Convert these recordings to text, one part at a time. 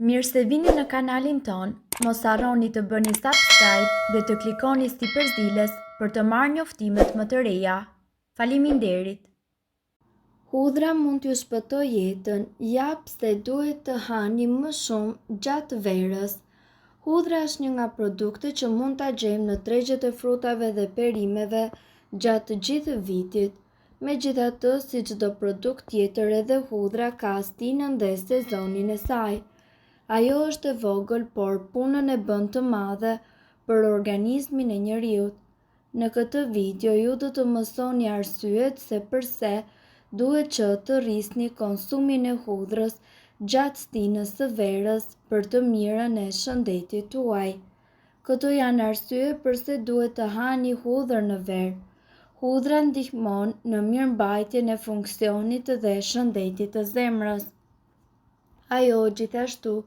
Mirë se vini në kanalin ton, mos harroni të bëni subscribe dhe të klikoni si përzdiles për të marrë njoftimet më të reja. Faleminderit! Hudhra mund t'ju shpëtoj jetën, ja pse duhet të hani më shumë gjatë verës. Hudhra është një nga produktet që mund t'a gjejmë në tregjet e frutave dhe perimeve gjatë gjithë vitit. Megjithatë, si çdo produkt tjetër, edhe hudhra ka stinën dhe sezonin e saj. Ajo është e vogël, por punën e bën të madhe për organizmin e njeriut. Në këtë video ju do të mësoni arsyet se përse duhet që të rrisni konsumin e hudhrës gjatë stinës së verës për të mirën e shëndetit tuaj. Këto janë arsye përse duhet të hani hudhër në verë. Hudhra ndihmon në mirëmbajtjen e funksionit dhe shëndetit të zemrës. Ajo gjithashtu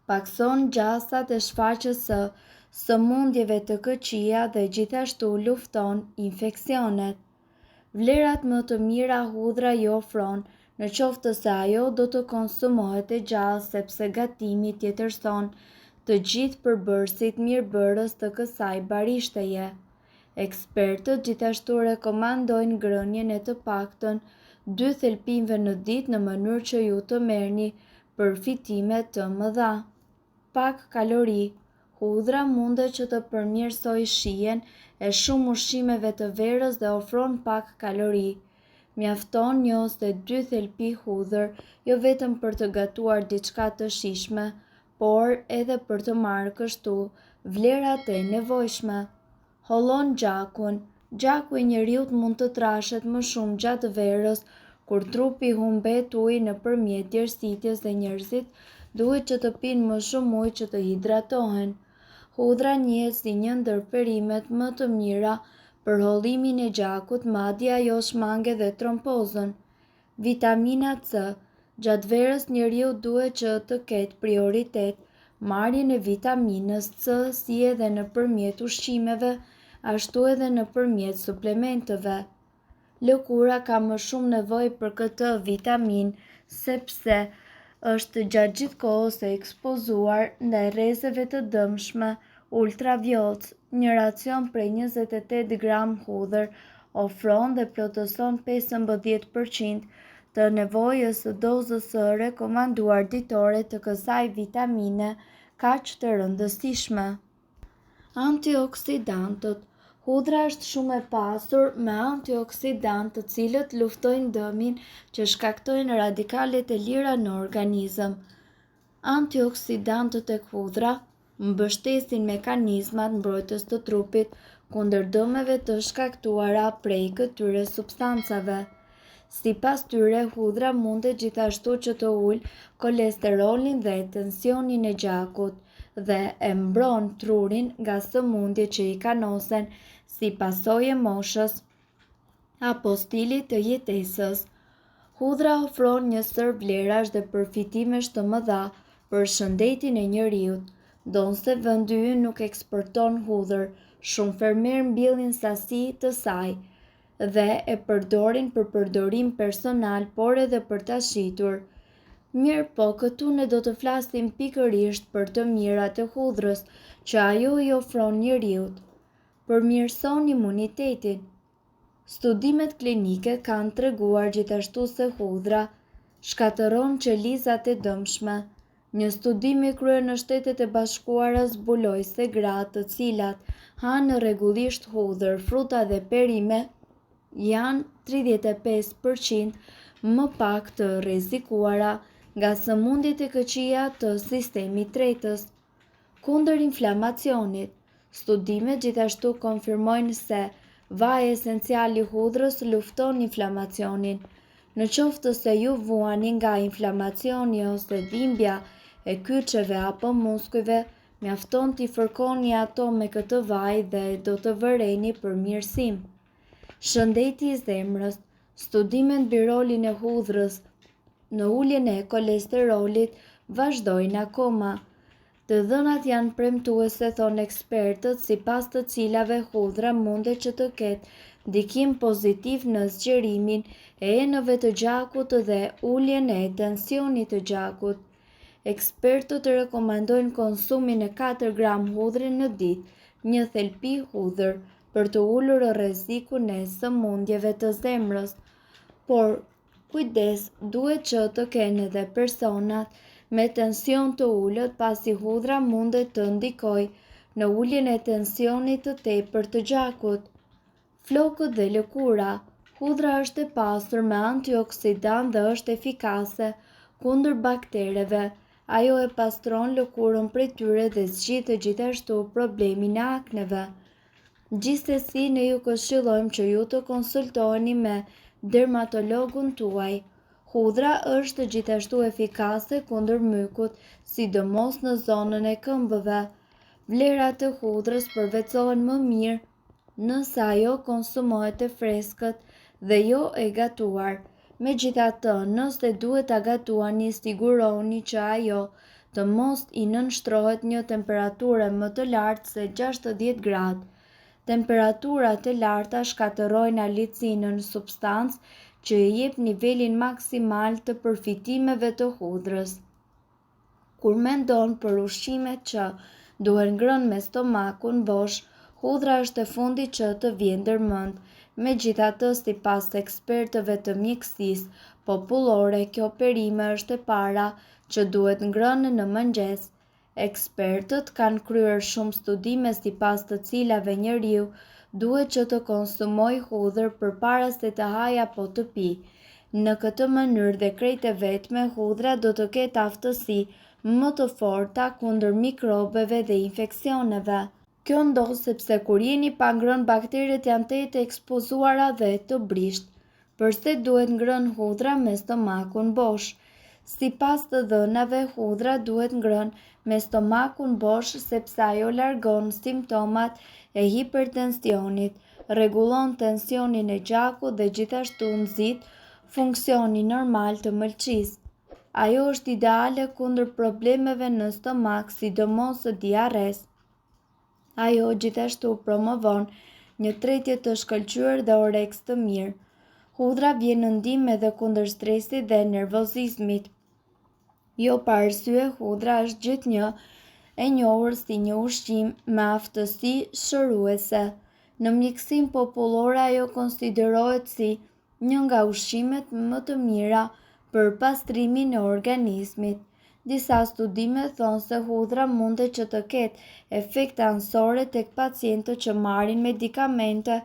pakson gjasat e shfaqjes së sëmundjeve të këqija dhe gjithashtu lufton infeksionet. Vlerat më të mira hudhra i ofron, në qoftë se ajo do të konsumohet e gjallë sepse gatimi tjetërson të gjithë përbërësit mirëbërës të kësaj barishtaje. Ekspertët gjithashtu rekomandojnë ngrënien e të paktën 2 thelpinëve në ditë në mënyrë që ju të merrni përfitime të mëdha. Pak kalori. Hudhra mundet që të përmirësoj shijen e shumë ushqimeve të verës dhe ofron pak kalori. Mjafton 1 ose 2 thelpi hudhër, jo vetëm për të gatuar diçka të shijshme, por edhe për të marrë kështu vlerat e nevojshme. Hollon gjakun. Gjaku i njeriut mund të trashet më shumë gjatë verës, kur trupi humbet ujë nëpërmjet djersitjes dhe njerëzit duhet që të pinë më shumë ujë që të hidratohen. Hudhra njihet si një ndër perimet më të mira për hollimin e gjakut, madje ajo shmange dhe trompozën. Vitamina C. Gjatë verës njeriu duhet që të ketë prioritet marrjen e vitaminës C, si edhe nëpërmjet ushqimeve, ashtu edhe nëpërmjet suplementeve. Lëkura ka më shumë nevojë për këtë vitaminë sepse është gjatë gjithë kohës e ekspozuar ndaj rrezeve të dëmshme ultraviolet. Një racion prej 28 gram hudhër ofron dhe plotëson 15% të nevojës së dozës së rekomanduar ditore të kësaj vitamine kaq të rëndësishme. Antioksidantët. Hudhra është shumë e pasur me antioksidantë të cilët luftojnë dëmin që shkaktojnë radikalet e lira në organizëm. Antioksidantët e hudhra mbështesin mekanizmat mbrojtës të trupit kundër dëmeve të shkaktuara prej këtyre substancave. Sipas tyre, hudhra mundet gjithashtu që të ulë kolesterolin dhe tensionin e gjakut dhe e mbron trurin nga sëmundjet që i kanosen si pasojë e moshës apo stilit të jetesës. Hudhra ofron një sër vlerash dhe përfitimesh të mëdha për shëndetin e njeriut. Donse vendi ynë nuk eksporton hudhër, shumë fermerë mbillin sasi të saj dhe e përdorin për përdorim personal, por edhe për ta shitur. Mirë po, këtu ne do të flasim pikërisht për të mirat e hudhrës që ajo i ofron njeriut. Përmirëson imunitetin. Studimet klinike kanë treguar gjithashtu se hudhra shkatëron qelizat e dëmshme. Një studim i kryer në Shtetet e Bashkuara zbuloi se gratë të cilat hanë rregullisht hudhër, fruta dhe perime janë 35% më pak të rrezikuara nga sëmundjet e këqija të sistemit tretës. Kundër inflamacionit. Studimet gjithashtu konfirmojnë se vaji esencial i hudhrës lufton inflamacionin. Në qoftë se ju vuani nga inflamacioni ose dhimbja e kyçeve apo muskujve, mjafton t'i fërkoni ato me këtë vaj dhe do të vëreni përmirësim. Shëndeti i zemrës. Studimet mbi rolin e hudhrës në uljen e kolesterolit vazhdojnë akoma. Të dhënat janë premtuese, thonë ekspertët, sipas të cilave hudhra mundet që të ketë ndikim pozitiv në zgjerimin e enëve të gjakut dhe uljen e tensionit të gjakut. Ekspertët rekomandojnë konsumin e 4 gram hudhre në ditë, një thelpi hudhër, për të ulur rrezikun e sëmundjeve të zemrës. Por kujdes, duhet që të kenë edhe personat me tension të ulët, pasi hudhra mundet të ndikojë në uljen e tensionit të tepërt të gjakut. Flokët dhe lëkura. Hudhra është e pasur me antioksidan dhe është efikase kundër baktereve. Ajo e pastron lëkurën prej tyre dhe zgjidh gjithashtu problemin e akneve. Gjithsesi, ne ju këshillojmë që ju të konsultoheni me dermatologun tuaj. Hudhra është gjithashtu efikase kundër mykut, sidomos në zonën e këmbëve. Vlerat e hudhrës përvetësohen më mirë nëse ajo konsumohet e freskët dhe jo e gatuar. Megjithatë, nëse duhet ta gatuani, siguroni që ajo të mos i nënshtrohet një temperature më të lartë se 60 gradë. Temperaturat e larta shkatërrojnë alitësinë në substancë që i jep nivelin maksimal të përfitimeve të hudhrës. Kur mendon për ushqimet që duhen ngrënë me stomakun bosh, hudhra është e fundit që të vjen ndërmend. Megjithatë, sipas ekspertëve të mjekësisë popullore, kjo perime është e para që duhet ngrënë në mëngjes. Ekspertët kanë kryer shumë studime sipas të cilave njeriu duhet që të konsumojë hudhër përpara se të hajë apo të pijë. Në këtë mënyrë dhe krejt e vetme, hudhra do të ketë aftësi më të forta kundër mikrobeve dhe infeksioneve. Kjo ndodh sepse kur jeni pa ngrënë, bakteret janë të ekspozuara dhe të brisht. Përse duhet ngrënë hudhra me stomakun bosh? Sipas të dhënave, hudhra duhet ngrënë me stomakun bosh sepse ajo largon simptomat e hipertensionit, rregullon tensionin e gjakut dhe gjithashtu nxit funksionin normal të mëlçisë. Ajo është ideale kundër problemeve në stomak, sidomos diarres. Ajo gjithashtu promovon një tretje të shkëlqyer dhe oreks të mirë. Hudhra vjen në ndihmë edhe kundër stresit dhe nervozizmit. Jo pa arsye, hudhra është gjithnjë e njohur si një ushqim me aftësi shëruese. Në mjekësinë popullore ajo konsiderohet si një nga ushqimet më të mira për pastrimin e organizmit. Disa studime thonë se hudhra mundet që të ketë efekte anësore tek pacientët që marrin medikamente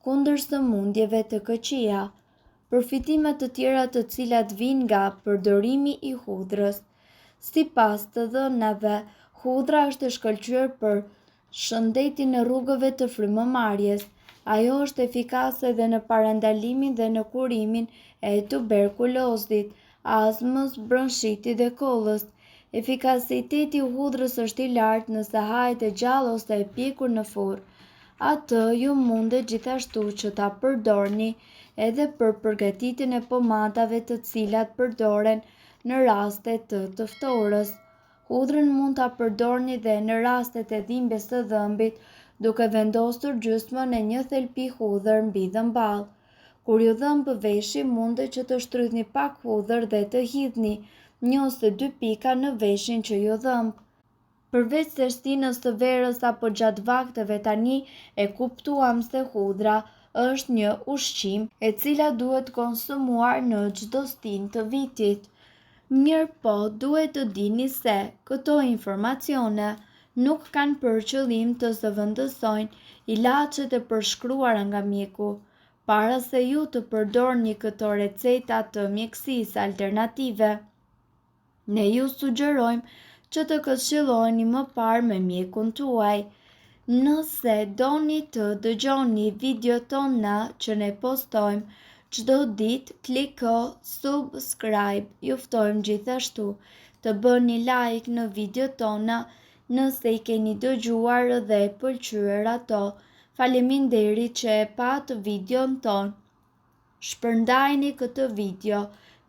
kundër sëmundjeve të këqija. Përfitime të tjera të cilat vijnë nga përdorimi i hudhrës. Sipas të dhënave, hudhra është e shkëlqyer për shëndetin e rrugëve të frymëmarrjes. Ajo është efikase edhe në parandalimin dhe në kurimin e tuberkulozit, astmës, bronchitit dhe kollës. Efikasiteti i hudhrës është i lartë nëse hahet e gjallë ose e pjekur në furrë. Atë ju mundet gjithashtu që ta përdorni edhe për përgatitjen e pomadave të cilat përdoren në raste të ftohurës. Hudhrën mund ta përdorni dhe në rastet e dhimbjes së dhëmbit, duke vendosur gjysmën e një thelpi hudhër mbi dhëmball. Kur ju dhëmb veshi, mundet që të shtrydhni pak hudhër dhe të hidhni 1 ose 2 pika në veshin që ju dhëmb. Përveç seshtinës së verës apo gjatë vakteve, tani e kuptuam se hudhra është një ushqim e cila duhet konsumuar në çdo stin të vitit. Mirë po, duhet të dini se këto informacione nuk kanë për qëllim të zëvendësojnë ilaçet e përshkruara nga mjeku. Para se ju të përdorni këto receta të mjekësisë alternative, ne ju sugjerojmë që të këshilloheni më parë me mjekun tuaj. Nëse doni të dëgjoni videot tona që ne postojmë çdo ditë, kliko subscribe. Ju ftojmë gjithashtu të bëni like në videot tona nëse i keni dëgjuar dhe pëlqyer ato. Faleminderit që e pat videon ton. Shpërndajni këtë video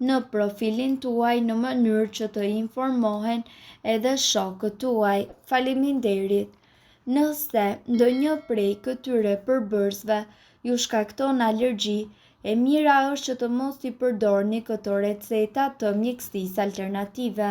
në profilin tuaj në mënyrë që të informohen edhe shokët tuaj. Faleminderit. Nëse ndonjë prej këtyre përbërësve ju shkakton alergji, e mira është që të mos i përdorni këto receta të mjekësisë alternative.